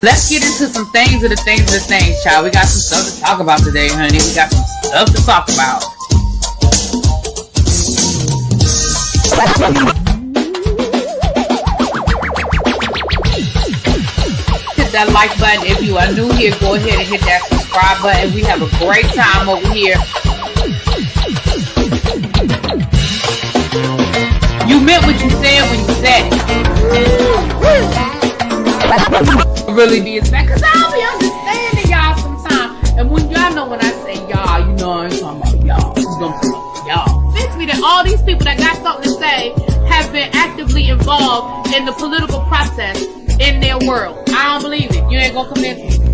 Let's get into some things of the things, child. We got some stuff to talk about today, honey. We got some stuff to talk about. Hit that like button if you are new here. Go ahead and hit that subscribe button. We have a great time over here. You meant what you said when you said it. Really be expect, because I'll be understanding y'all sometimes. And when y'all know when I say y'all, you know I ain't talking about y'all. You know I'm talking about y'all. Makes me that all these people that got something to say have been actively involved in the political process in their world. I don't believe it. You ain't gonna convince me.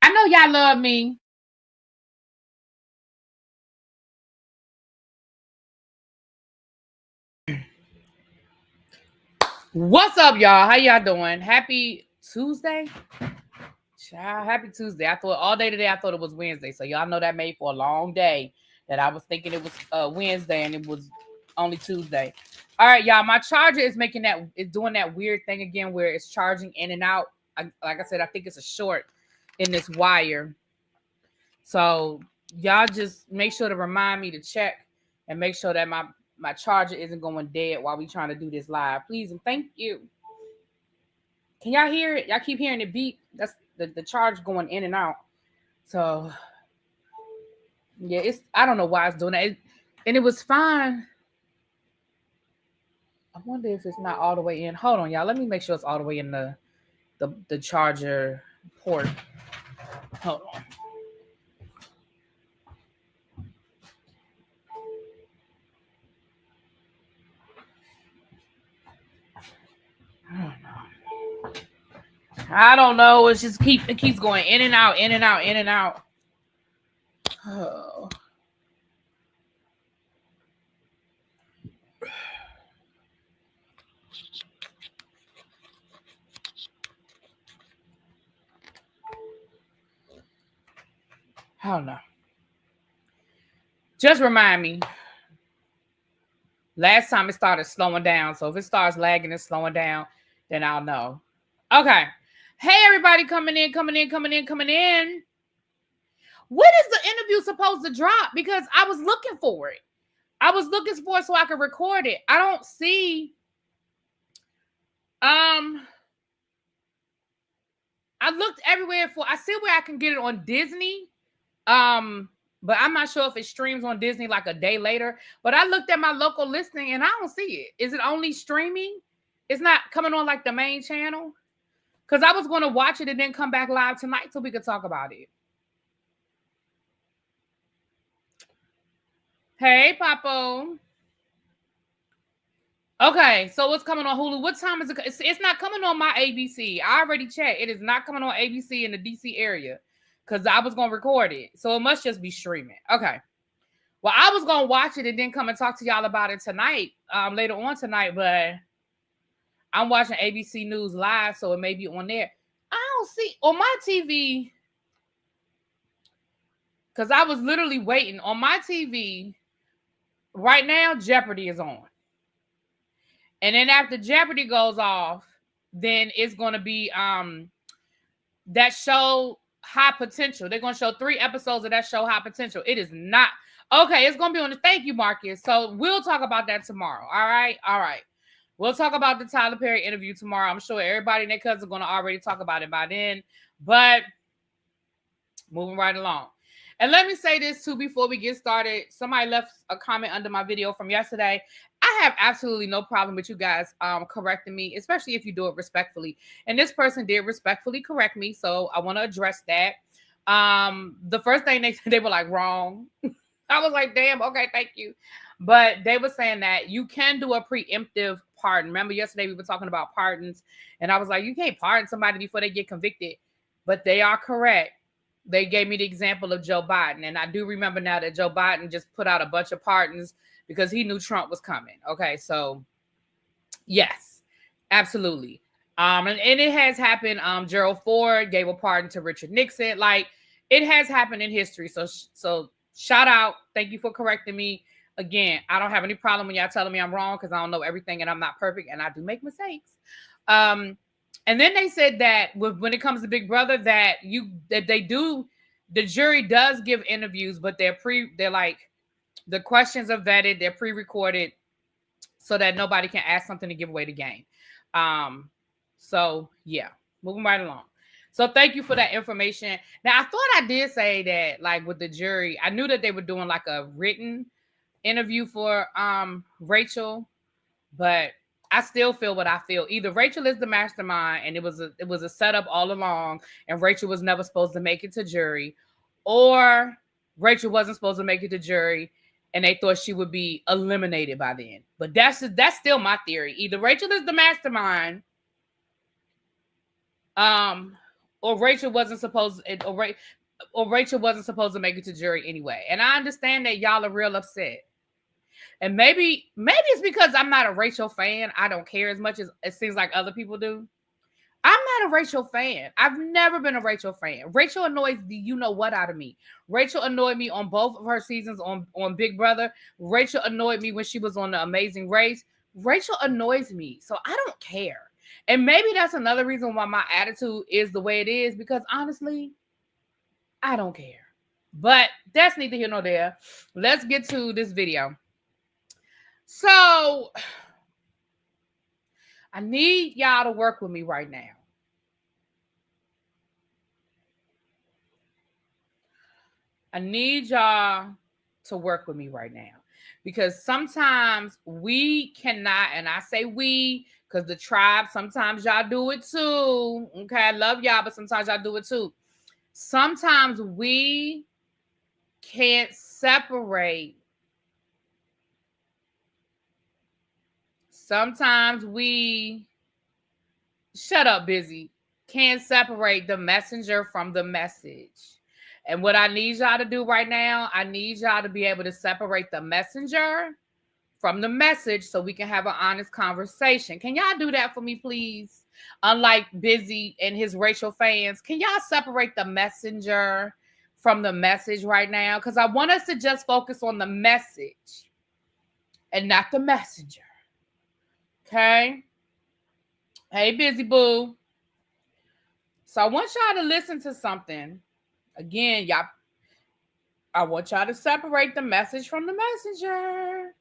I know y'all love me. What's up, y'all? How y'all doing? Happy Tuesday? Child, happy Tuesday. I thought all day today, I thought it was Wednesday. So y'all know that made for a long day that I was thinking it was Wednesday and it was only Tuesday. All right, y'all. My charger is doing that weird thing again where it's charging in and out. Like I said, I think it's a short in this wire. So y'all just make sure to remind me to check and make sure that my charger isn't going dead while we trying to do this live. Please and thank you. Can y'all hear it? Y'all keep hearing it beep. That's the charge going in and out. So yeah, I don't know why it's doing that. And it was fine. I wonder if it's not all the way in. Hold on, y'all. Let me make sure it's all the way in the charger port. Hold on. I don't know. It's just it keeps going in and out, in and out, in and out. Oh. I don't know. Just remind me. Last time it started slowing down. So if it starts lagging and slowing down, then I'll know. Okay. Hey, everybody coming in. When is the interview supposed to drop? Because I was looking for it. I was looking for it so I could record it. I don't see. I looked everywhere I see where I can get it on Disney. But I'm not sure if it streams on Disney like a day later. But I looked at my local listing and I don't see it. Is it only streaming? It's not coming on like the main channel? Because I was going to watch it and then come back live tonight so we could talk about it. Hey, Papo. Okay, so it's coming on Hulu. What time is it? It's not coming on my ABC. I already checked. It is not coming on ABC in the DC area because I was going to record it. So it must just be streaming. Okay. Well, I was going to watch it and then come and talk to y'all about it tonight, later on tonight, but I'm watching ABC News Live, so it may be on there. I don't see on my TV because I was literally waiting on my TV. Right now, Jeopardy is on. And then after Jeopardy goes off, then it's going to be that show High Potential. They're going to show 3 episodes of that show High Potential. It is not. Okay, it's going to be on the. Thank you, Marcus. So we'll talk about that tomorrow. All right. We'll talk about the Tyler Perry interview tomorrow. I'm sure everybody and their cousins are going to already talk about it by then. But moving right along. And let me say this too before we get started. Somebody left a comment under my video from yesterday. I have absolutely no problem with you guys correcting me, especially if you do it respectfully. And this person did respectfully correct me, so I want to address that. The first thing they were like, wrong. I was like, damn, okay, thank you. But they were saying that you can do a preemptive pardon. Remember yesterday we were talking about pardons, and I was like, you can't pardon somebody before they get convicted. But they are correct. They gave me the example of Joe Biden. And I do remember now that Joe Biden just put out a bunch of pardons because he knew Trump was coming. Okay, so yes, absolutely. And it has happened. Gerald Ford gave a pardon to Richard Nixon. Like, it has happened in history. So shout out. Thank you for correcting me. Again, I don't have any problem when y'all telling me I'm wrong because I don't know everything and I'm not perfect and I do make mistakes. And then they said that when it comes to Big Brother, that the jury does give interviews, but they're like, the questions are vetted, they're pre-recorded, so that nobody can ask something to give away the game. So yeah, moving right along. So thank you for that information. Now I thought I did say that, like with the jury, I knew that they were doing like a written interview for Rachel, but I still feel what I feel. Either Rachel is the mastermind and it was a setup all along and Rachel was never supposed to make it to jury, or Rachel wasn't supposed to make it to jury and they thought she would be eliminated by then. But that's still my theory. Either Rachel is the mastermind, or Rachel wasn't supposed or Rachel wasn't supposed to make it to jury anyway. And I understand that y'all are real upset. And maybe it's because I'm not a Rachel fan. I don't care as much as it seems like other people do. I'm not a Rachel fan. I've never been a Rachel fan. Rachel annoys the you know what out of me. Rachel annoyed me on both of her seasons on Big Brother. Rachel annoyed me when she was on The Amazing Race. Rachel annoys me, so I don't care. And maybe that's another reason why my attitude is the way it is, because honestly, I don't care. But that's neither here nor there. Let's get to this video. So I need y'all to work with me right now. I need y'all to work with me right now, because sometimes we cannot, and I say we because the tribe, sometimes y'all do it too. Okay, I love y'all, but sometimes y'all do it too. Sometimes we can't separate. Sometimes we, shut up, busy, can't separate the messenger from the message. And what I need y'all to do right now, I need y'all to be able to separate the messenger from the message so we can have an honest conversation. Can y'all do that for me, please? Unlike Busy and his Rachel fans, can y'all separate the messenger from the message right now? Because I want us to just focus on the message and not the messenger. Okay? Hey, Busy Boo. So I want y'all to listen to something. Again, y'all, I want y'all to separate the message from the messenger.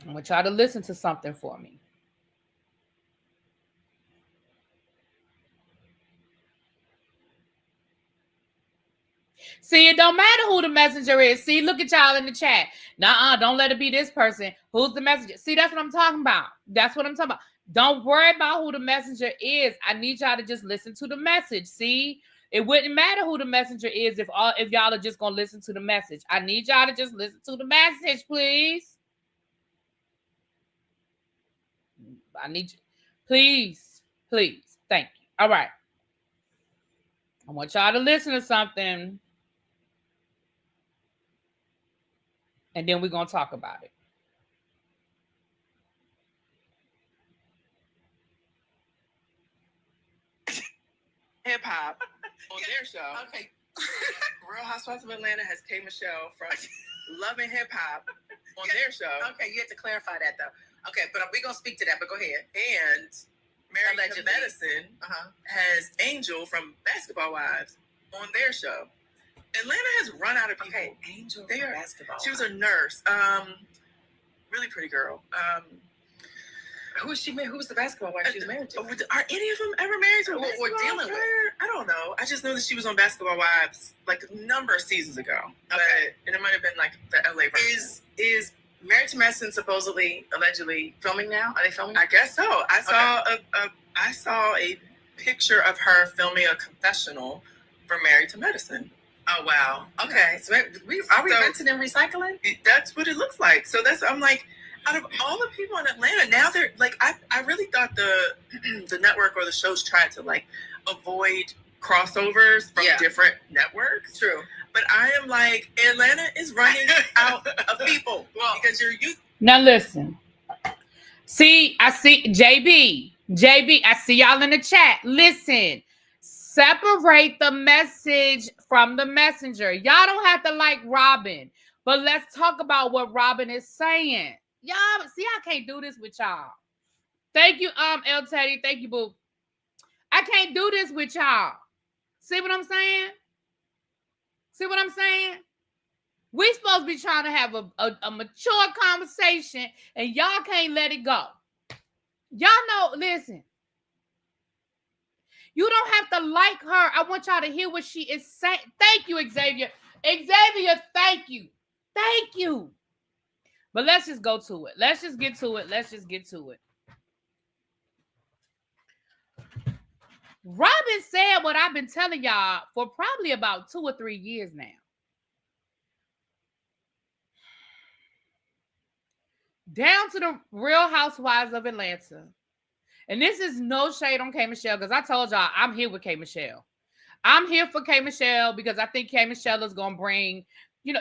I want y'all to listen to something for me. See, it don't matter who the messenger is. See, look at y'all in the chat. Nuh-uh, don't let it be this person. Who's the messenger? See, that's what I'm talking about. That's what I'm talking about. Don't worry about who the messenger is. I need y'all to just listen to the message. See, it wouldn't matter who the messenger is if y'all are just gonna listen to the message. I need y'all to just listen to the message, please. I need you. Please, please. Thank you. All right. I want y'all to listen to something. And then we're going to talk about it. Hip hop on their show. Okay. Real Housewives of Atlanta has K. Michelle from Loving Hip Hop on their show. Okay, you have to clarify that though. Okay, but we're going to speak to that, but go ahead. And Married to Medicine has Angel from Basketball Wives on their show. Atlanta has run out of people. Okay, Angel from Basketball. She was a nurse. Really pretty girl. Who was she married? Who was the basketball wife she was married to? Are any of them ever married to or dealing with? I don't know. I just know that she was on Basketball Wives like a number of seasons ago. Okay. And it might have been like the LA version. Is Married to Medicine supposedly, allegedly filming now? Are they filming? I guess so. I saw a picture of her filming a confessional for Married to Medicine. Oh wow. Okay. So are we renting and recycling? That's what it looks like. So I'm like, out of all the people in Atlanta, now they're like, I really thought the network or the shows tried to like avoid crossovers from different networks. True. But I am like, Atlanta is running out of people because you're used. Now listen. See, I see JB, I see y'all in the chat. Listen, separate the message from the messenger. Y'all don't have to like Robin, but let's talk about what Robin is saying. y'all, see, I can't do this with y'all. Thank you, El Teddy. Thank you, boo. I can't do this with y'all. See what I'm saying? See what I'm saying? We supposed to be trying to have a mature conversation, and y'all can't let it go. Y'all know, listen. You don't have to like her. I want y'all to hear what she is saying. Thank you, Xavier. Xavier, thank you. Thank you. But let's just go to it. Let's just get to it. Let's just get to it. Robin said what I've been telling y'all for probably about 2 or 3 years now. Down to the Real Housewives of Atlanta. And this is no shade on K. Michelle, because I told y'all I'm here with K. Michelle. I'm here for K. Michelle because I think K. Michelle is going to bring,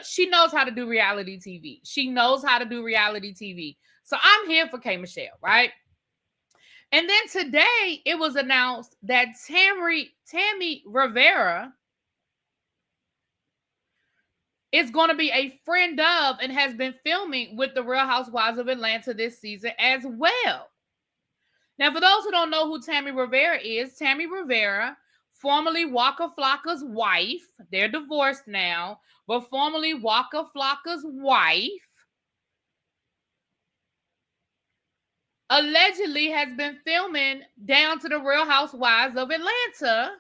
she knows how to do reality TV. She knows how to do reality TV. So I'm here for K. Michelle, right? And then today it was announced that Tammy Rivera is going to be a friend of and has been filming with the Real Housewives of Atlanta this season as well. Now, for those who don't know who Tammy Rivera is, Tammy Rivera, formerly Waka Flocka's wife, they're divorced now, but formerly Waka Flocka's wife, allegedly has been filming Down to the Real Housewives of Atlanta.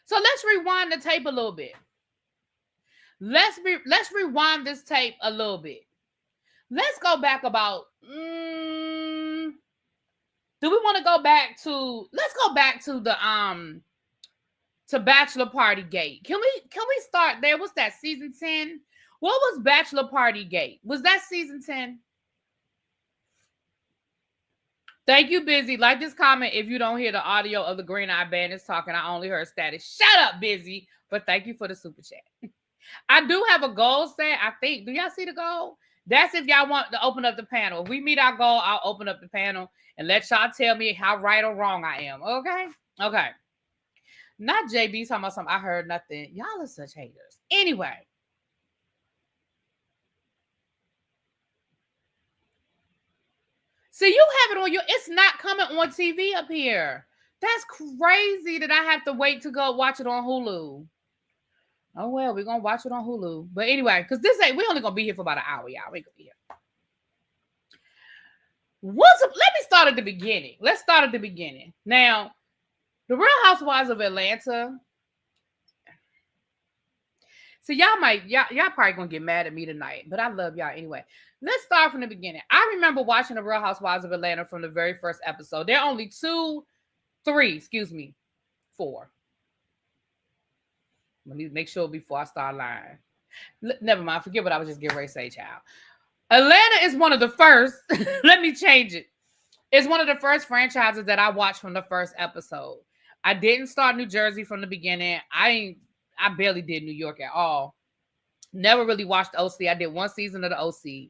So let's rewind the tape a little bit. Let's rewind this tape a little bit. Let's go back about. Do we want to go back to? Let's go back to the to Bachelor Party Gate. Can we start there? What's that? Season 10? What was Bachelor Party Gate? Was that season 10? Thank you, Busy. Like this comment if you don't hear the audio of the Green Eye Bandits talking. I only heard status. Shut up, Busy. But thank you for the super chat. I do have a goal set, I think. Do y'all see the goal? That's if y'all want to open up the panel. If we meet our goal, I'll open up the panel and let y'all tell me how right or wrong I am. Okay? Okay. Not JB talking about something. I heard nothing. Y'all are such haters. Anyway. See, you have it on it's not coming on TV up here. That's crazy that I have to wait to go watch it on Hulu. Oh, well, we're going to watch it on Hulu. But anyway, because we only going to be here for about an hour, y'all. We going to be here. Let me start at the beginning. Let's start at the beginning. Now, the Real Housewives of Atlanta. So y'all probably going to get mad at me tonight, but I love y'all anyway. Let's start from the beginning. I remember watching the Real Housewives of Atlanta from the very first episode. There are only 4. Let me make sure before I start lying. Never mind. Forget what I was just getting ready to say, child. Atlanta is one of the first. Let me change it. It's one of the first franchises that I watched from the first episode. I didn't start New Jersey from the beginning. I barely did New York at all. Never really watched OC. I did one season of the OC.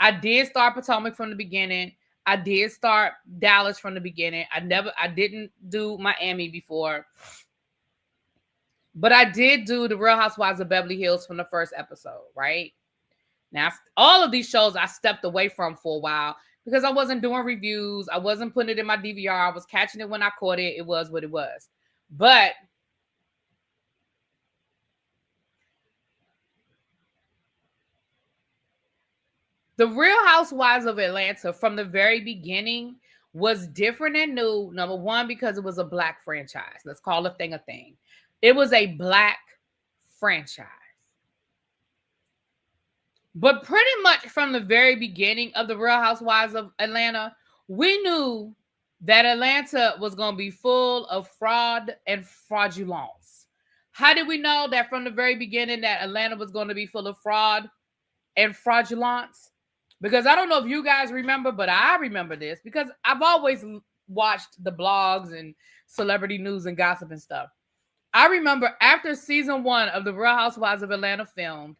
I did start Potomac from the beginning. I did start Dallas from the beginning. I didn't do Miami before. But I did do the Real Housewives of Beverly Hills from the first episode, right? Now, all of these shows I stepped away from for a while because I wasn't doing reviews. I wasn't putting it in my DVR. I was catching it when I caught it. It was what it was. But the Real Housewives of Atlanta from the very beginning was different and new. Number one, because it was a Black franchise. Let's call a thing a thing. It was a Black franchise. But pretty much from the very beginning of the Real Housewives of Atlanta, we knew that Atlanta was going to be full of fraud and fraudulence. How did we know that from the very beginning that Atlanta was going to be full of fraud and fraudulence? Because I don't know if you guys remember, but I remember this because I've always watched the blogs and celebrity news and gossip and stuff. I remember after season 1 of the Real Housewives of Atlanta filmed,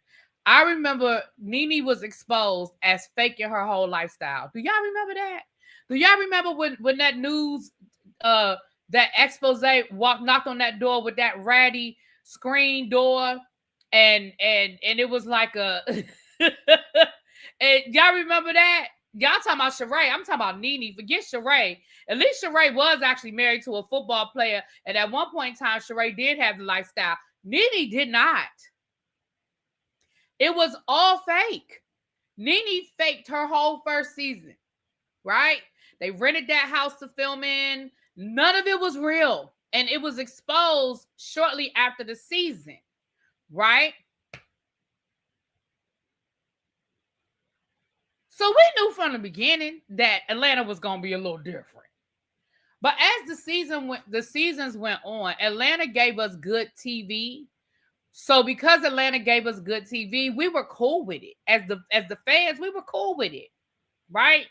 I remember Nene was exposed as faking her whole lifestyle. Do y'all remember that? Do y'all remember when that news, that expose knocked on that door with that ratty screen door and it was like a and y'all remember that? Y'all talking about Sheree. I'm talking about Nene. Forget Sheree. At least Sheree was actually married to a football player. And at one point in time, Sheree did have the lifestyle. Nene did not. It was all fake. Nene faked her whole first season, right? They rented that house to film in. None of it was real. And it was exposed shortly after the season, right? So we knew from the beginning that Atlanta was going to be a little different. But as the seasons went on, Atlanta gave us good TV. So because Atlanta gave us good TV, we were cool with it. As the fans, we were cool with it, right?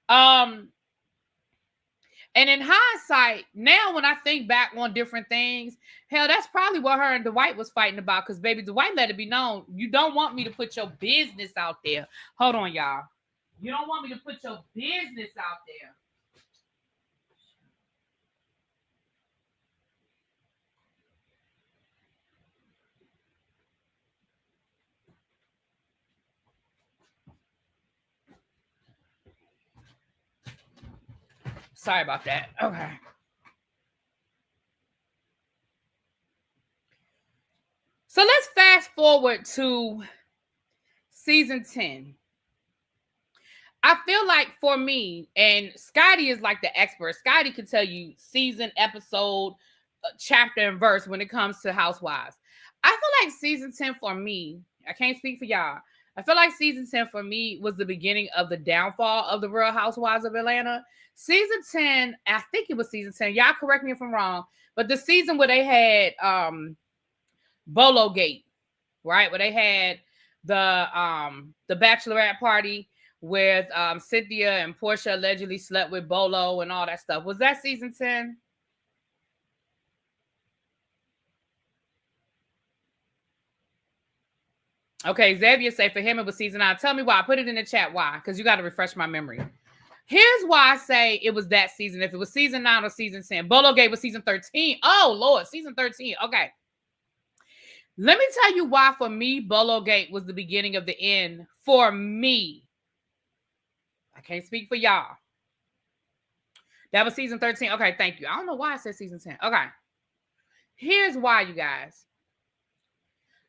And in hindsight, now when I think back on different things, hell, that's probably what her and Dwight was fighting about. Because baby, Dwight let it be known, you don't want me to put your business out there. Hold on, y'all. You don't want me to put your business out there. Sorry about that. Okay. So let's fast forward to season 10. I feel like for me, and Scotty is like the expert. Scotty can tell you season, episode, chapter, and verse when it comes to Housewives. I feel like season 10 for me, I can't speak for y'all. I feel like season 10 for me was the beginning of the downfall of the Real Housewives of Atlanta. Season 10, I think it was season 10. Y'all correct me if I'm wrong, but the season where they had Bolo Gate, right? Where they had the bachelorette party with Cynthia and Portia allegedly slept with Bolo and all that stuff. Was that season 10? Okay, Xavier say for him it was season 9. Tell me why. Put it in the chat why, because you got to refresh my memory. Here's why I say it was that season. If it was season 9 or season 10. Bolo Gate was season 13. Oh, Lord, season 13. Okay. Let me tell you why for me, Bolo Gate was the beginning of the end for me. I can't speak for y'all. That was season 13. Okay, thank you. I don't know why I said season 10. Okay. Here's why, you guys.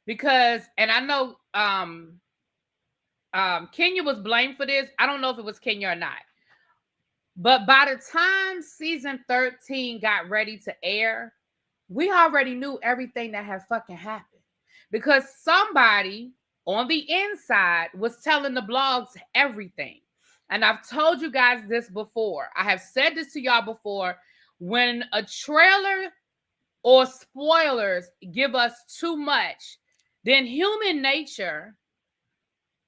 Because, and I know Kenya was blamed for this. I don't know if it was Kenya or not. But by the time season 13 got ready to air, we already knew everything that had fucking happened. Because somebody on the inside was telling the blogs everything. And I've told you guys this before. I have said this to y'all before. When a trailer or spoilers give us too much, then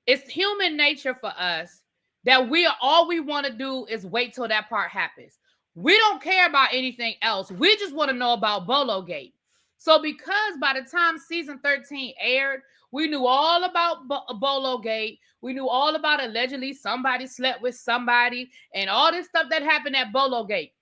it's human nature for us that all we want to do is wait till that part happens. We don't care about anything else. We just want to know about Bolo Gate. So because by the time season 13 aired, we knew all about Bolo Gate. We knew all about allegedly somebody slept with somebody and all this stuff that happened at Bolo Gate.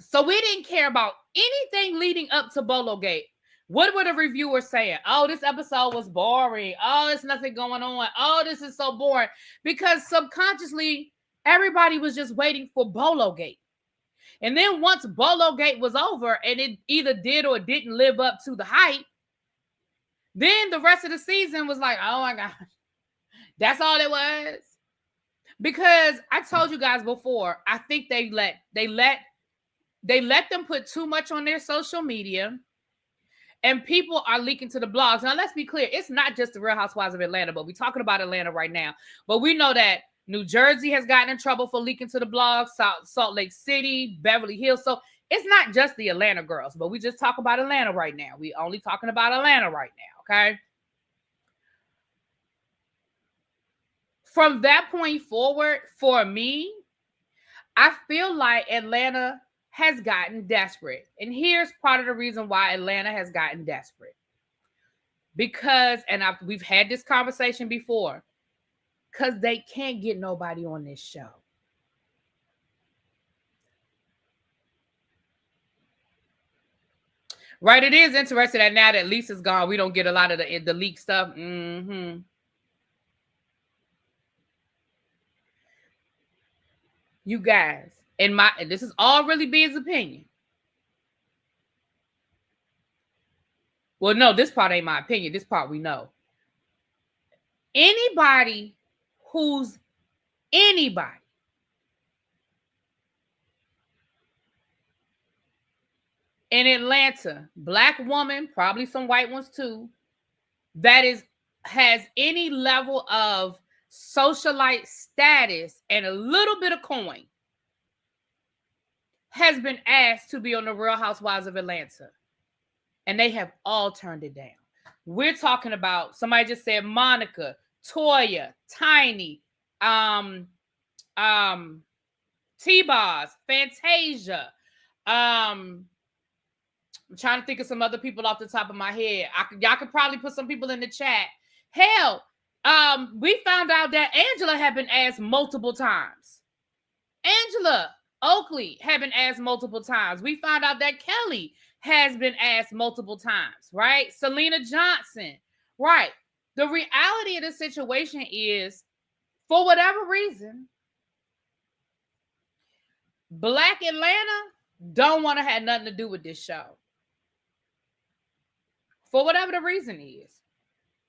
So we didn't care about anything leading up to Bolo Gate. What were the reviewers saying? Oh, this episode was boring. Oh, there's nothing going on. Oh, this is so boring. Because subconsciously, everybody was just waiting for Bolo Gate. And then once Bolo Gate was over and it either did or didn't live up to the hype, then the rest of the season was like, oh my gosh, that's all it was. Because I told you guys before, I think they let them put too much on their social media, and people are leaking to the blogs. Now, let's be clear. It's not just the Real Housewives of Atlanta, but we're talking about Atlanta right now. But we know that New Jersey has gotten in trouble for leaking to the blogs, Salt Lake City, Beverly Hills. So it's not just the Atlanta girls, but we just talk about Atlanta right now. We only talking about Atlanta right now, okay? From that point forward, for me, I feel like Atlanta has gotten desperate. And here's part of the reason why Atlanta has gotten desperate. Because, and we've had this conversation before, because they can't get nobody on this show. Right, it is interesting that now that Lisa's gone, we don't get a lot of the leak stuff. Mm-hmm. You guys, this is all really B's opinion. Well, no, this part ain't my opinion. This part we know. Anybody who's anybody in Atlanta, black woman, probably some white ones too, that has any level of socialite status and a little bit of coin has been asked to be on the Real Housewives of Atlanta. And they have all turned it down. We're talking about, somebody just said Monica, Toya, Tiny, T-Boz, Fantasia. I'm trying to think of some other people off the top of my head. Y'all could probably put some people in the chat. Hell, we found out that Angela had been asked multiple times. Angela Oakley had been asked multiple times. We found out that Kelly has been asked multiple times, right? Selena Johnson, right? The reality of the situation is, for whatever reason, Black Atlanta don't want to have nothing to do with this show. For whatever the reason is.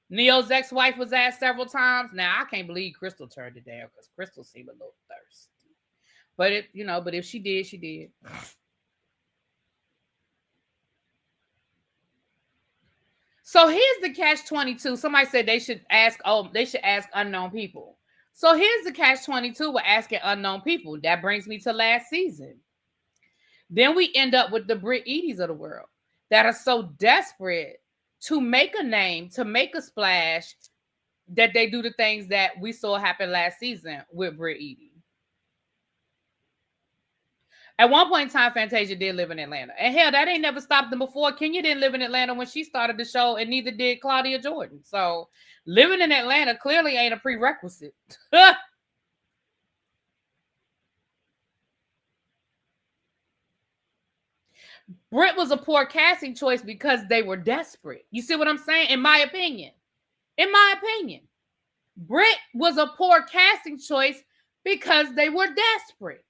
Neo's ex-wife was asked several times. Now, I can't believe Crystal turned it down because Crystal seemed a little thirsty. But if she did, she did. So here's the catch-22. Somebody said they should ask unknown people. So here's the catch-22 with asking unknown people. That brings me to last season. Then we end up with the Brit Edie's of the world that are so desperate to make a name, to make a splash, that they do the things that we saw happen last season with Brit Edie. At one point in time, Fantasia did live in Atlanta. And hell, that ain't never stopped them before. Kenya didn't live in Atlanta when she started the show, and neither did Claudia Jordan. So living in Atlanta clearly ain't a prerequisite. Brit was a poor casting choice because they were desperate. You see what I'm saying? In my opinion. Brit was a poor casting choice because they were desperate.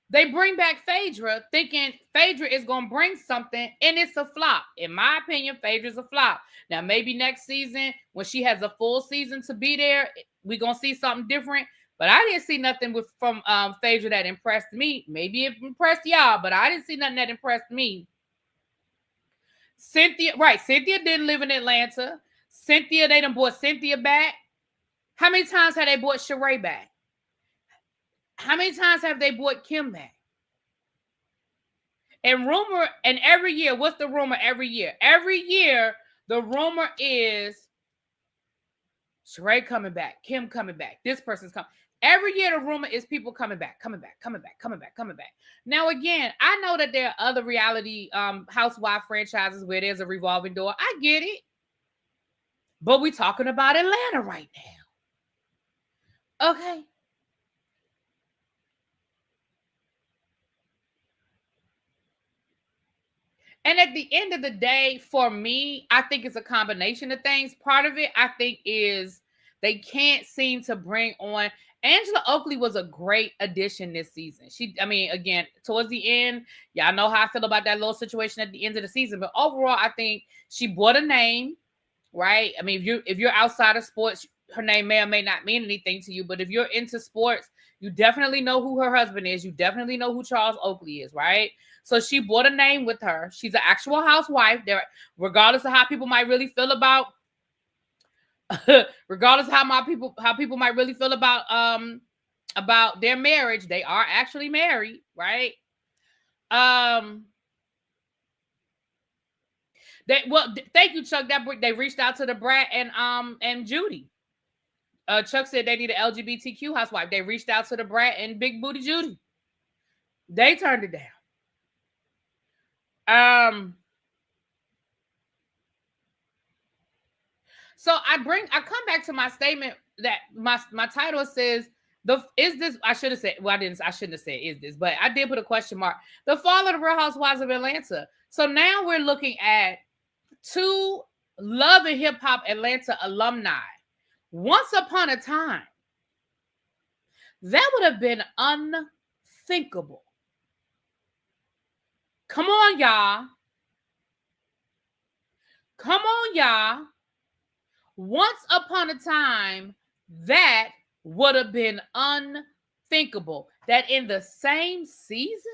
They bring back Phaedra thinking Phaedra is going to bring something, and it's a flop. In my opinion, Phaedra's a flop. Now, maybe next season, when she has a full season to be there, we're going to see something different. But I didn't see nothing from Phaedra that impressed me. Maybe it impressed y'all, but I didn't see nothing that impressed me. Cynthia didn't live in Atlanta. Cynthia, they done brought Cynthia back. How many times have they brought Sheree back? How many times have they brought Kim back? And every year, what's the rumor every year? Every year, the rumor is Sheree coming back, Kim coming back, this person's coming. Every year, the rumor is people coming back. Now, again, I know that there are other reality housewife franchises where there's a revolving door. I get it. But we're talking about Atlanta right now. Okay. And at the end of the day, for me, I think it's a combination of things. Part of it, I think, is they can't seem to bring on. Angela Oakley was a great addition this season. Again, towards the end, y'all know how I feel about that little situation at the end of the season. But overall, I think she brought a name, right? I mean, if you're outside of sports, her name may or may not mean anything to you. But if you're into sports, you definitely know who her husband is. You definitely know who Charles Oakley is, right? So she brought a name with her. She's an actual housewife. Regardless of how people might really feel about, how people might really feel about their marriage, they are actually married, right? Thank you, Chuck. They reached out to the Brat and Judy. Chuck said they need an LGBTQ housewife. They reached out to the Brat and Big Booty Judy. They turned it down. So I come back to my statement that my title says I should have said, well, I shouldn't have said is this, but I did put a question mark. The fall of the Real Housewives of Atlanta. So now we're looking at 2 Love and Hip Hop Atlanta alumni. Once upon a time, that would have been unthinkable. Come on, y'all. Come on, y'all. Once upon a time, that would have been unthinkable. That in the same season,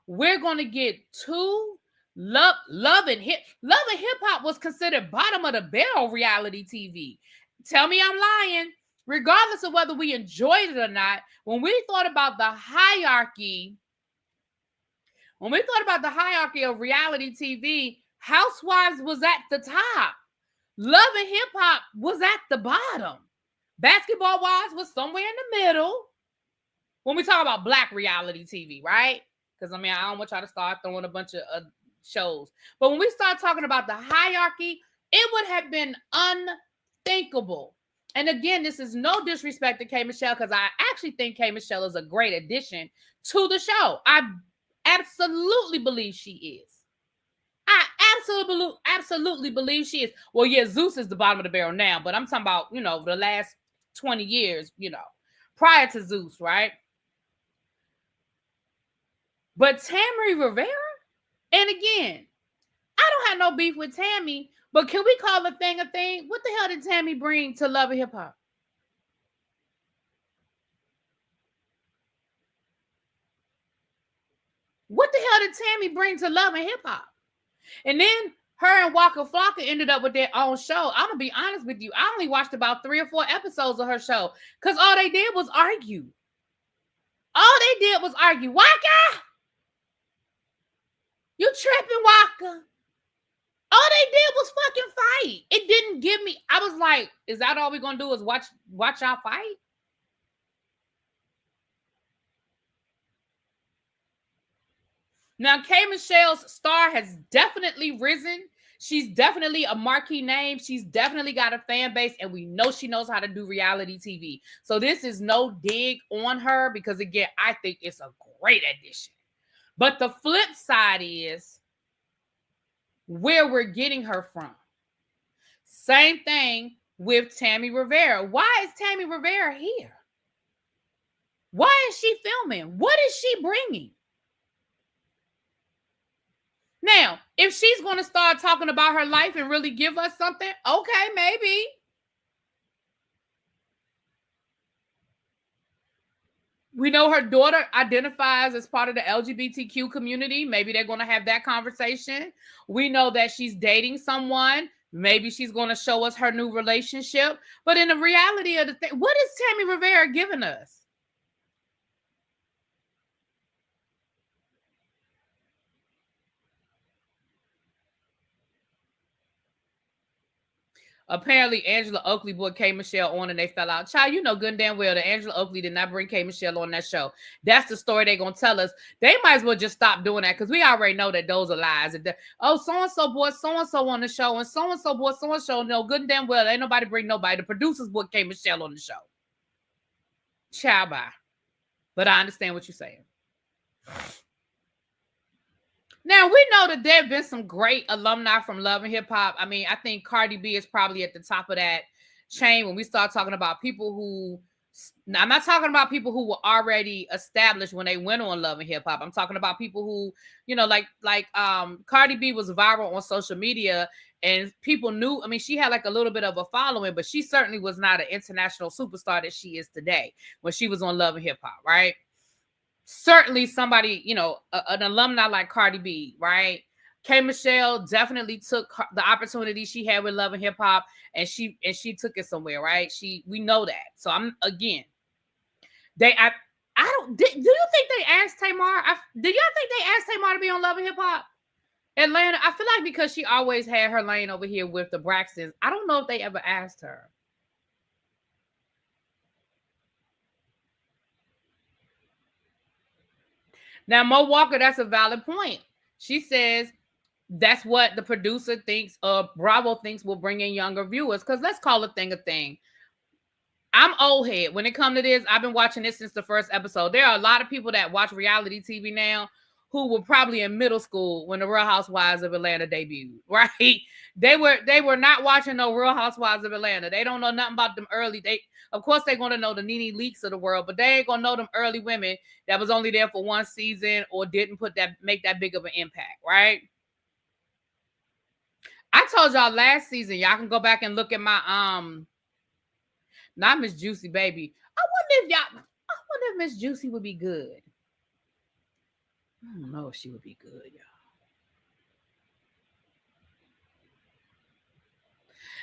we're going to get 2 love and hip hop was considered bottom of the barrel reality TV. Tell me I'm lying. Regardless of whether we enjoyed it or not, when we thought about the hierarchy of reality TV, Housewives was at the top. Love and Hip Hop was at the bottom. Basketball Wives was somewhere in the middle. When we talk about Black reality TV, right? Because, I mean, I don't want y'all to start throwing a bunch of shows. But when we start talking about the hierarchy, it would have been unthinkable. And again, this is no disrespect to K. Michelle, because I actually think K. Michelle is a great addition to the show. I absolutely believe she is. I absolutely believe she is. Well, yeah, Zeus is the bottom of the barrel now, but I'm talking about, the last 20 years, prior to Zeus, right? But Tammy Rivera, and again, I don't have no beef with Tammy, but can we call a thing a thing? What the hell did Tammy bring to Love and Hip Hop? What the hell did Tammy bring to Love and Hip Hop? And then her and Waka Flocka ended up with their own show. I'm going to be honest with you. I only watched about 3 or 4 episodes of her show because all they did was argue. Waka! You tripping, Waka? All they did was fucking fight. It didn't give me... I was like, is that all we're going to do is watch y'all fight? Now, K. Michelle's star has definitely risen. She's definitely a marquee name. She's definitely got a fan base, and we know she knows how to do reality TV. So this is no dig on her because, again, I think it's a great addition. But the flip side is where we're getting her from. Same thing with Tammy Rivera. Why is Tammy Rivera here? Why is she filming? What is she bringing? Now, if she's going to start talking about her life and really give us something, okay, maybe. We know her daughter identifies as part of the LGBTQ community. Maybe they're going to have that conversation. We know that she's dating someone. Maybe she's going to show us her new relationship. But in the reality of the thing, what is Tammy Rivera giving us? Apparently, Angela Oakley brought K. Michelle on and they fell out. Child, you know good and damn well that Angela Oakley did not bring K. Michelle on that show. That's the story they're going to tell us. They might as well just stop doing that because we already know that those are lies. So-and-so brought so-and-so on the show and so-and-so brought so-and-so. No, good and damn well, ain't nobody bring nobody. The producers brought K. Michelle on the show. Child, bye. But I understand what you're saying. Now, we know that there have been some great alumni from Love and Hip Hop. I mean, I think Cardi B is probably at the top of that chain when we start talking about people who... Now, I'm not talking about people who were already established when they went on Love and Hip Hop. I'm talking about people who, like Cardi B was viral on social media and people knew. I mean, she had like a little bit of a following, but she certainly was not an international superstar that she is today when she was on Love and Hip Hop, right? Certainly somebody, an alumni like Cardi B, right? K. Michelle definitely took the opportunity she had with Love and Hip Hop and she took it somewhere, right? We know that. So I'm, again, do you think they asked Tamar? Do y'all think they asked Tamar to be on Love and Hip Hop Atlanta? I feel like because she always had her lane over here with the Braxtons, I don't know if they ever asked her. Now, Mo Walker, that's a valid point. She says that's what the producer thinks, Bravo thinks will bring in younger viewers. Because let's call a thing a thing. I'm old head. When it comes to this, I've been watching this since the first episode. There are a lot of people that watch reality TV now who were probably in middle school when the Real Housewives of Atlanta debuted, right? They were not watching no Real Housewives of Atlanta. They don't know nothing about them early. Of course they're gonna know the Nene Leakes of the world, but they ain't gonna know them early women that was only there for one season or didn't make that big of an impact, right? I told y'all last season, y'all can go back and look at my not Miss Juicy Baby. I wonder if Miss Juicy would be good. I don't know if she would be good, y'all.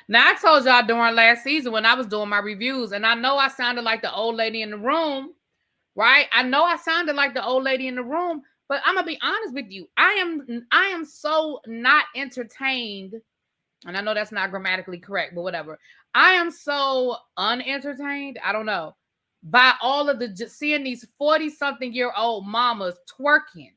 Now, I told y'all during last season when I was doing my reviews, and I know I sounded like the old lady in the room, right? I know I sounded like the old lady in the room, but I'm gonna be honest with you. I am so not entertained, and I know that's not grammatically correct, but whatever. I am so unentertained, I don't know, by all of seeing these 40-something-year-old mamas twerking.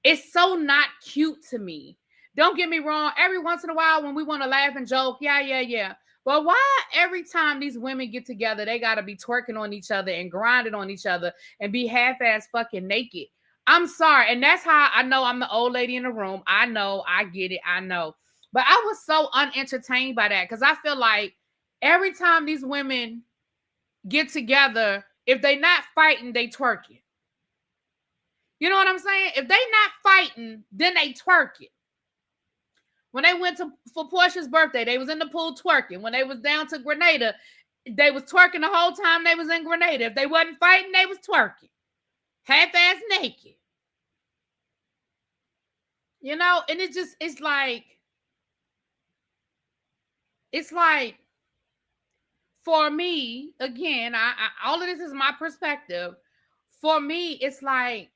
It's so not cute to me. Don't get me wrong. Every once in a while when we want to laugh and joke, yeah. But why every time these women get together, they got to be twerking on each other and grinding on each other and be half-ass fucking naked? I'm sorry. And that's how I know I'm the old lady in the room. I know. I get it. I know. But I was so unentertained by that because I feel like every time these women get together, if they not fighting, they twerking. You know what I'm saying? If they not fighting, then they twerking. When they went for Portia's birthday, they was in the pool twerking. When they was down to Grenada, they was twerking the whole time they was in Grenada. If they wasn't fighting, they was twerking. Half-ass naked. You know, and it's like, for me, again, I all of this is my perspective. For me, it's like,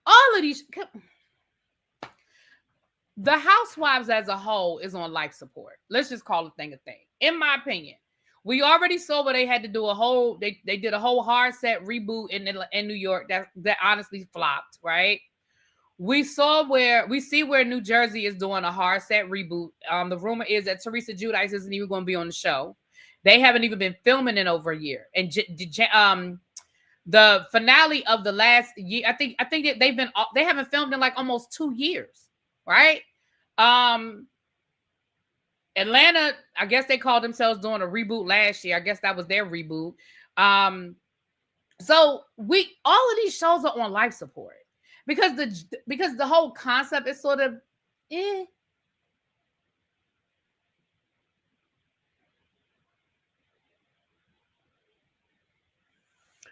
all of these, the Housewives as a whole is on life support. Let's just call a thing a thing. In my opinion, we already saw where they had to do they did a whole hard set reboot in New York that honestly flopped, right? We see where New Jersey is doing a hard set reboot. The rumor is that Teresa Giudice isn't even going to be on the show. They haven't even been filming in over a year. And the finale of the last year, I think that they haven't filmed in like almost 2 years, right? Atlanta, I guess they called themselves doing a reboot last year. I guess that was their reboot. So all of these shows are on life support because the whole concept is sort of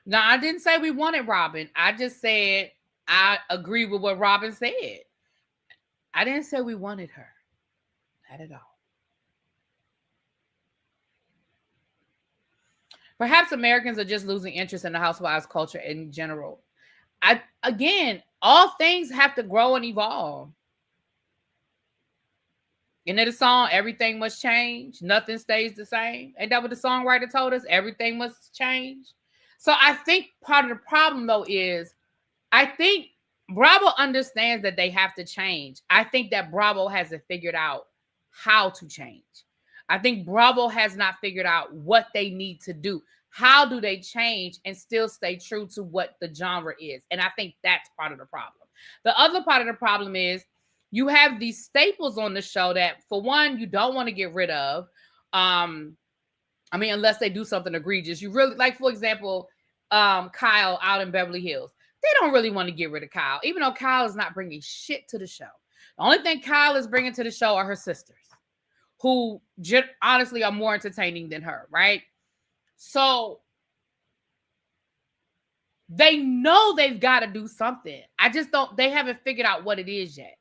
Now, I didn't say we wanted Robin. I just said I agree with what Robin said. I didn't say we wanted her. Not at all. Perhaps Americans are just losing interest in the housewives culture in general. Again, all things have to grow and evolve. You know the song, Everything Must Change, Nothing Stays the Same. Ain't that what the songwriter told us? Everything must change. So I think part of the problem, though, is I think Bravo understands that they have to change. I think that Bravo hasn't figured out how to change. I think Bravo has not figured out what they need to do. How do they change and still stay true to what the genre is? And I think that's part of the problem. The other part of the problem is you have these staples on the show that, for one, you don't want to get rid of. I mean, unless they do something egregious. You really, like, for example, Kyle out in Beverly Hills. They don't really want to get rid of Kyle, even though Kyle is not bringing shit to the show. The only thing Kyle is bringing to the show are her sisters, who honestly are more entertaining than her, right? So they know they've got to do something. They haven't figured out what it is yet.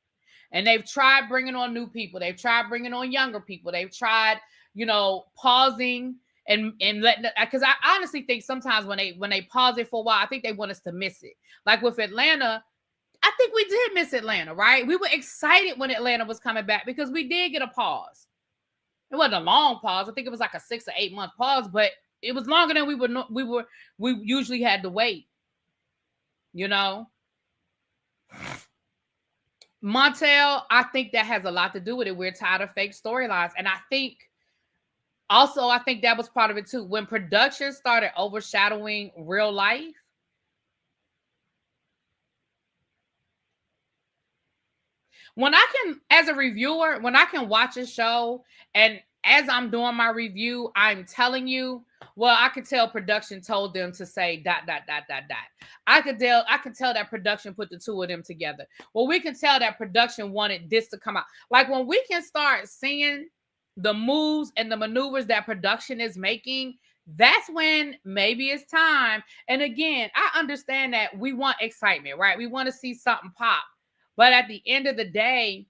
And they've tried bringing on new people. They've tried bringing on younger people. They've tried, pausing and letting, because I honestly think sometimes when they pause it for a while, I think they want us to miss it. Like with Atlanta, I think we did miss Atlanta, right? We were excited when Atlanta was coming back because we did get a pause. It wasn't a long pause. I think it was like a 6 or 8 month pause, but it was longer than we usually had to wait. Montel, I think that has a lot to do with it. We're tired of fake storylines. And I think Also, I think that was part of it too. When production started overshadowing real life, when I can, as a reviewer, when I can watch a show and as I'm doing my review, I'm telling you, well, I could tell production told them to say dot dot dot dot dot. I could tell that production put the two of them together. Well, we can tell that production wanted this to come out. Like when we can start seeing the moves and the maneuvers that production is making, that's when maybe it's time. And again, I understand that we want excitement, right? We want to see something pop. But at the end of the day,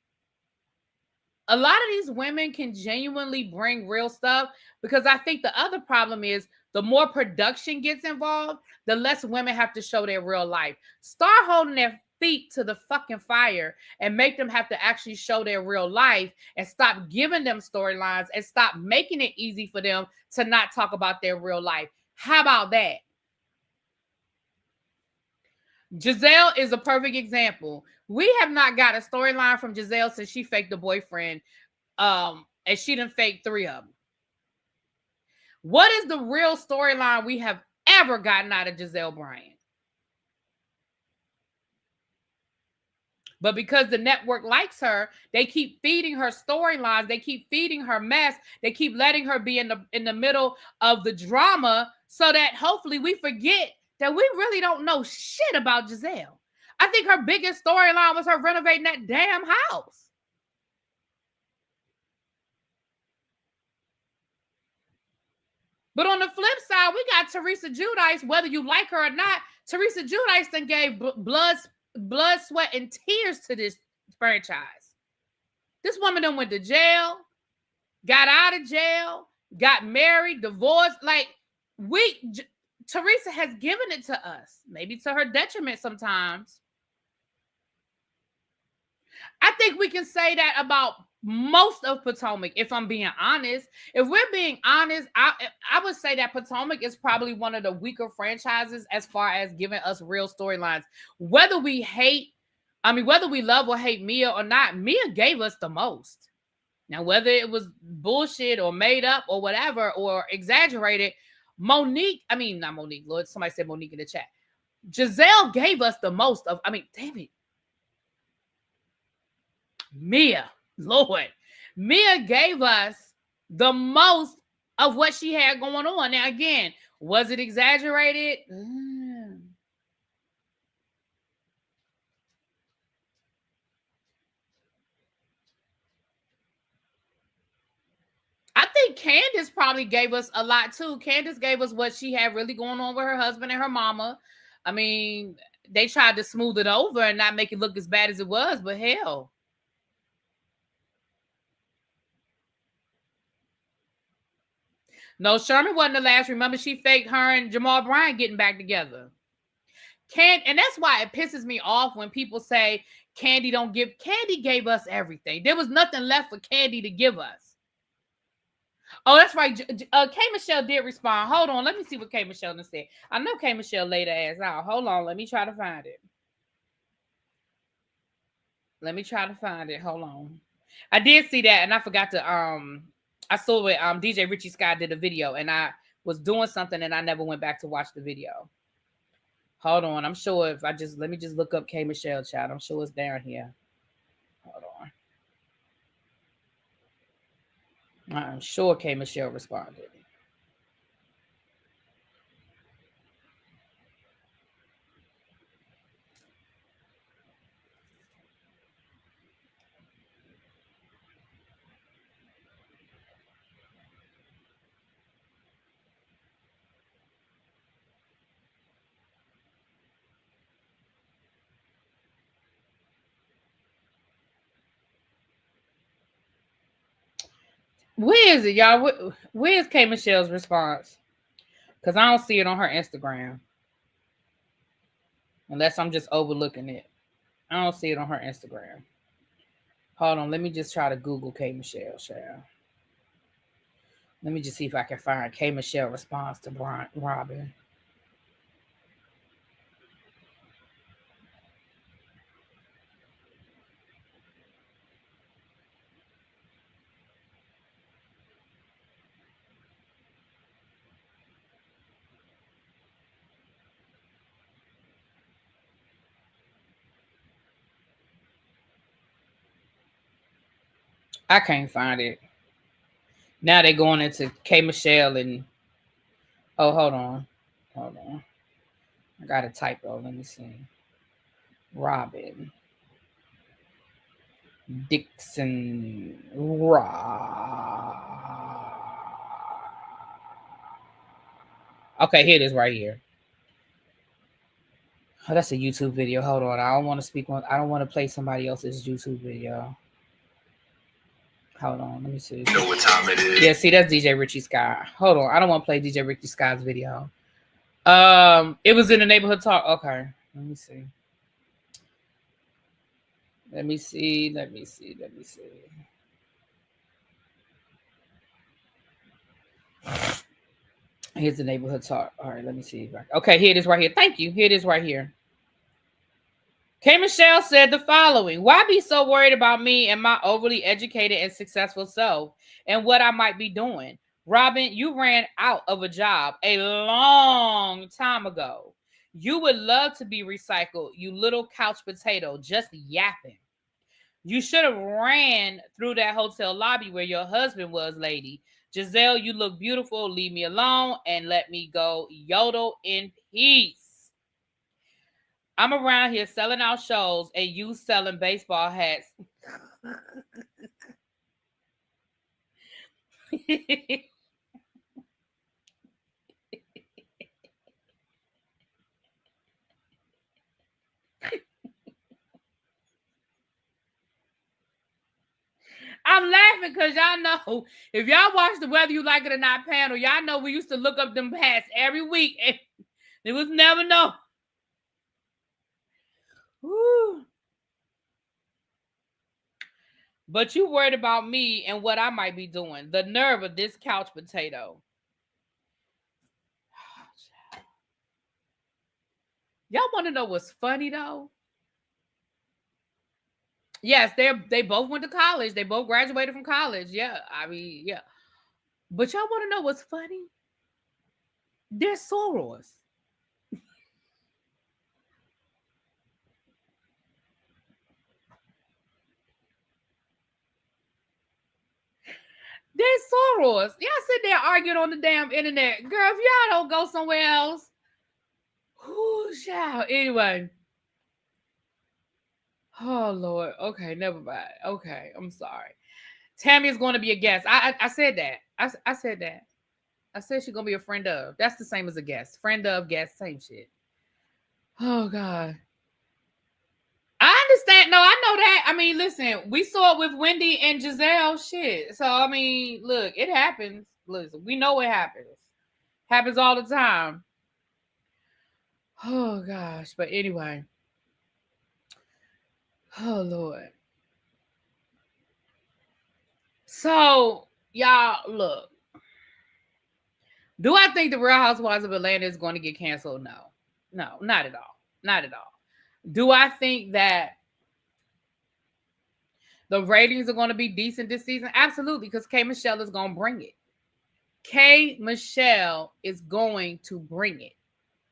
a lot of these women can genuinely bring real stuff, because I think the other problem is the more production gets involved, the less women have to show their real life. Start holding their feet to the fucking fire and make them have to actually show their real life, and stop giving them storylines, and stop making it easy for them to not talk about their real life. How about that? Giselle is a perfect example. We have not got a storyline from Giselle since she faked the boyfriend. And she done faked 3 of them. What is the real storyline we have ever gotten out of Giselle Bryant? But because the network likes her, they keep feeding her storylines. They keep feeding her mess. They keep letting her be in the middle of the drama, so that hopefully we forget that we really don't know shit about Giselle. I think her biggest storyline was her renovating that damn house. But on the flip side, we got Teresa Giudice. Whether you like her or not, Teresa Giudice then gave blood, sweat, and tears to this franchise. This woman then went to jail, got out of jail, got married, divorced. Like, Teresa has given it to us, maybe to her detriment sometimes. I think we can say that about most of Potomac, if I'm being honest. If we're being honest, I would say that Potomac is probably one of the weaker franchises as far as giving us real storylines. Whether we love or hate Mia or not, Mia gave us the most. Now, whether it was bullshit or made up or whatever or exaggerated, not Monique, Lord, somebody said Monique in the chat. Giselle gave us the most of, damn it. Mia, Lord. Mia gave us the most of what she had going on. Now, again, was it exaggerated? I think Candace probably gave us a lot too. Candace gave us what she had really going on with her husband and her mama. They tried to smooth it over and not make it look as bad as it was, but hell. No, Sherman wasn't the last. Remember, she faked her and Jamal Bryant getting back together. And that's why it pisses me off when people say Candy don't give. Candy gave us everything. There was nothing left for Candy to give us. Oh, that's right. K. Michelle did respond. Hold on. Let me see what K. Michelle said. I know K. Michelle laid her ass out. Hold on. Let me try to find it. Hold on. I did see that, and I forgot to I saw it. DJ Richie Scott did a video, and I was doing something, and I never went back to watch the video. Hold on. I'm sure if let me just look up K. Michelle, chat. I'm sure it's down here. Hold on. I'm sure K. Michelle responded. Where is it, y'all? Where is K. Michelle's response? Because I don't see it on her Instagram. Unless I'm just overlooking it. I don't see it on her Instagram. Hold on. Let me just try to Google K. Michelle, shall. Let me just see if I can find K. Michelle response to Robin. I can't find it. Now they're going into K Michelle and hold on. I got a typo. Let me see. Robin Dixon Okay, here it is right here. Oh, that's a YouTube video. Hold on. I don't want to play somebody else's YouTube video. Hold on. Let me see. You know what time it is. Yeah, see, that's DJ Richie Sky. Hold on. I don't want to play DJ Richie Sky's video. It was in the neighborhood talk. Okay. Let me see. Here's the neighborhood talk. All right, let me see. Okay, here it is right here. Thank you. Here it is right here. K. Michelle said the following: why be so worried about me and my overly educated and successful self and what I might be doing? Robin, you ran out of a job a long time ago. You would love to be recycled, you little couch potato, just yapping. You should have ran through that hotel lobby where your husband was, lady. Giselle, you look beautiful. Leave me alone and let me go. Yodel in peace. I'm around here selling out shows and you selling baseball hats. I'm laughing because y'all know, if y'all watch the Whether You Like It or Not panel, y'all know we used to look up them hats every week and there was never no. Woo. But you worried about me and what I might be doing. The nerve of this couch potato. Y'all want to know what's funny though? Yes, they both went to college. They both graduated from college. Yeah, I mean, yeah. But y'all want to know what's funny? They're sorors. They're sorors. Y'all sit there arguing on the damn internet. Girl, if y'all don't go somewhere else. Whoo, child. Anyway. Oh, Lord. Okay, never mind. Okay, I'm sorry. Tammy is going to be a guest. I said that. I said that. I said she's going to be a friend of. That's the same as a guest. Friend of, guest, same shit. Oh, God. I understand. No, I know that. I mean, listen, we saw it with Wendy and Giselle shit. So, I mean, look, it happens. Listen, we know it happens. Happens all the time. Oh, gosh. But anyway. Oh, Lord. So, y'all, look. Do I think the Real Housewives of Atlanta is going to get canceled? No. No, not at all. Not at all. Do I think that the ratings are going to be decent this season? Absolutely, because K. Michelle is going to bring it. K. Michelle is going to bring it.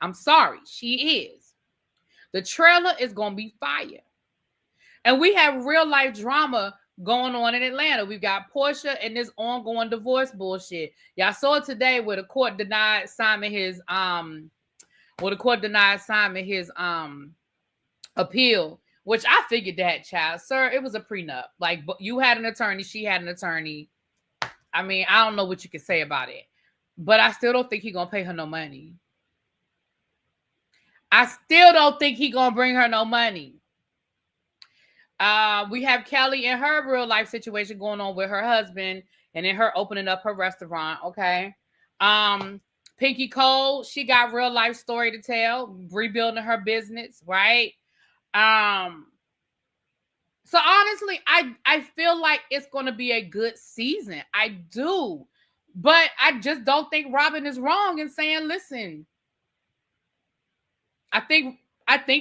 I'm sorry, she is. The trailer is going to be fire. And we have real life drama going on in Atlanta. We've got Portia and this ongoing divorce bullshit. Y'all saw it today where the court denied Simon his appeal, which I figured that, child. Sir, it was a prenup. Like, you had an attorney, she had an attorney. I mean, I don't know what you can say about it. But I still don't think he's going to pay her no money. I still don't think he's going to bring her no money. We have Kelly and her real life situation going on with her husband and then her opening up her restaurant, okay? Pinky Cole, she got real life story to tell, rebuilding her business, right? So honestly, I feel like it's going to be a good season. I do. But I just don't think Robin is wrong in saying, listen, I think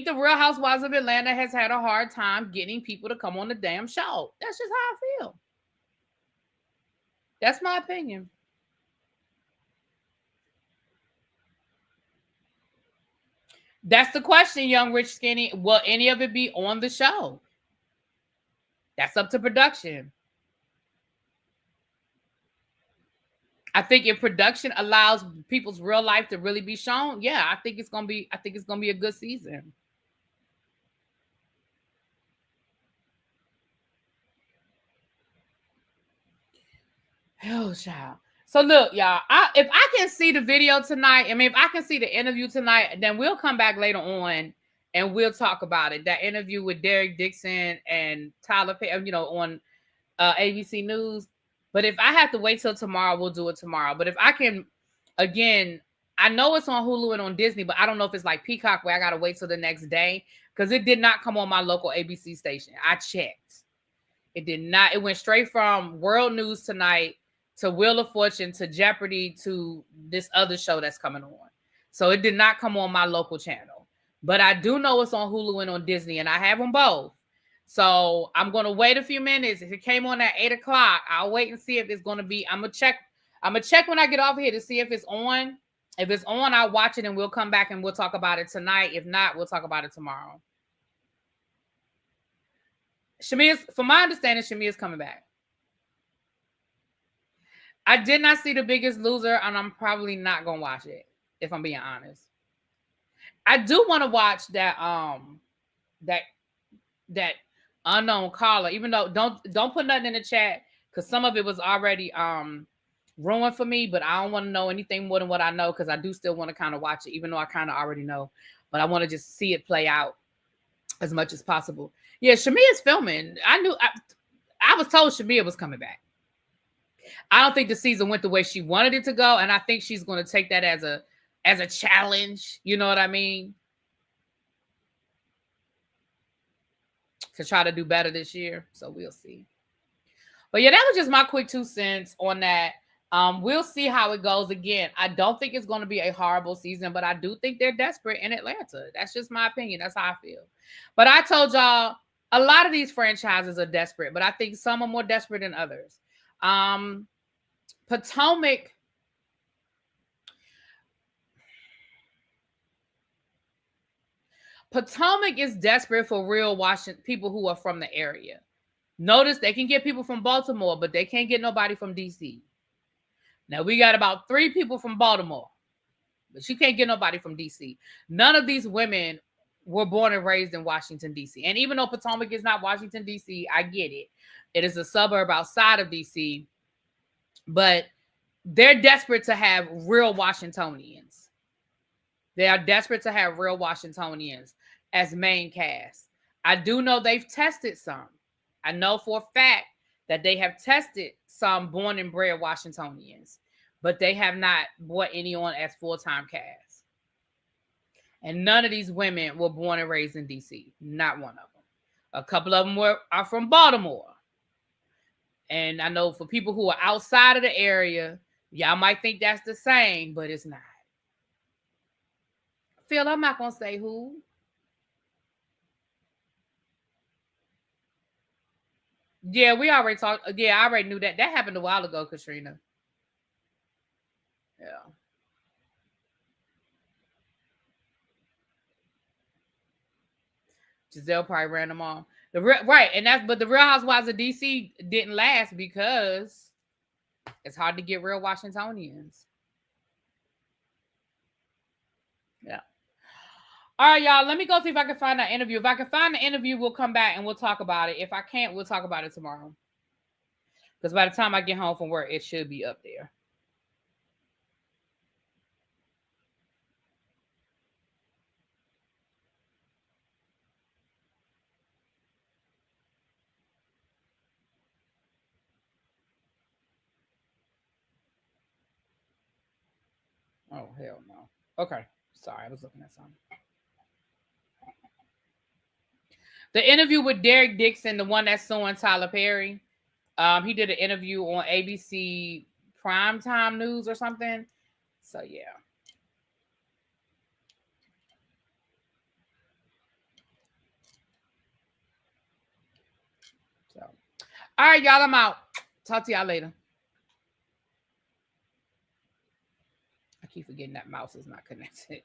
the Real Housewives of Atlanta has had a hard time getting people to come on the damn show. That's just how I feel. That's my opinion. That's the question, Young Rich Skinny. Will any of it be on the show? That's up to production. I think if production allows people's real life to really be shown, yeah, I think it's gonna be a good season. Oh, child. So look, y'all. If I can see the video tonight, I mean, if I can see the interview tonight, then we'll come back later on and we'll talk about it. That interview with Derek Dixon and Tyler, on ABC News. But if I have to wait till tomorrow, we'll do it tomorrow. But if I can, again, I know it's on Hulu and on Disney, but I don't know if it's like Peacock where I got to wait till the next day because it did not come on my local ABC station. I checked. It did not. It went straight from World News Tonight to Wheel of Fortune to Jeopardy to this other show that's coming on. So it did not come on my local channel. But I do know it's on Hulu and on Disney, and I have them both. So I'm going to wait a few minutes. If it came on at 8 o'clock, I'll wait and see if it's going to be. I'm going to check when I get off here to see if it's on. If it's on, I'll watch it and we'll come back and we'll talk about it tonight. If not, we'll talk about it tomorrow. From my understanding, Shamir's coming back. I did not see The Biggest Loser, and I'm probably not going to watch it, if I'm being honest. I do want to watch that unknown caller, even though don't put nothing in the chat because some of it was already ruined for me, but I don't want to know anything more than what I know because I do still want to kind of watch it, even though I kind of already know. But I want to just see it play out as much as possible. Yeah, Shamir is filming. I was told Shamir was coming back. I don't think the season went the way she wanted it to go, and I think she's going to take that as a challenge. You know what I mean? To try to do better this year. So we'll see. But yeah, that was just my quick 2 cents on that. We'll see how it goes. Again, I don't think it's going to be a horrible season, but I do think they're desperate in Atlanta. That's just my opinion. That's how I feel. But I told y'all, a lot of these franchises are desperate, but I think some are more desperate than others. Potomac is desperate for real Washington people who are from the area. Notice they can get people from Baltimore, but they can't get nobody from DC. Now we got about 3 people from Baltimore, but you can't get nobody from DC. None of these women were born and raised in Washington, DC. And even though Potomac is not Washington, DC, I get it. It is a suburb outside of DC, but they're desperate to have real Washingtonians. They are desperate to have real Washingtonians as main cast. I do know they've tested some. I know for a fact that they have tested some born and bred Washingtonians, but they have not brought any on as full-time cast. And none of these women were born and raised in DC. Not one of them. A couple of them are from Baltimore. And I know for people who are outside of the area, y'all might think that's the same, but it's not. Phil, I'm not going to say who. Yeah, we already talked. Yeah, I already knew that. That happened a while ago, Katrina. Yeah. Giselle probably ran them all. Right, but the Real Housewives of DC didn't last because it's hard to get real Washingtonians. Yeah. All right, y'all. Let me go see if I can find that interview. If I can find the interview, we'll come back and we'll talk about it. If I can't, we'll talk about it tomorrow. Because by the time I get home from work, it should be up there. Oh, hell no. Okay. Sorry, I was looking at something. The interview with Derek Dixon, the one that's suing Tyler Perry, he did an interview on ABC Primetime News or something. So, yeah. So, all right, y'all, I'm out. Talk to y'all later. I keep forgetting that mouse is not connected.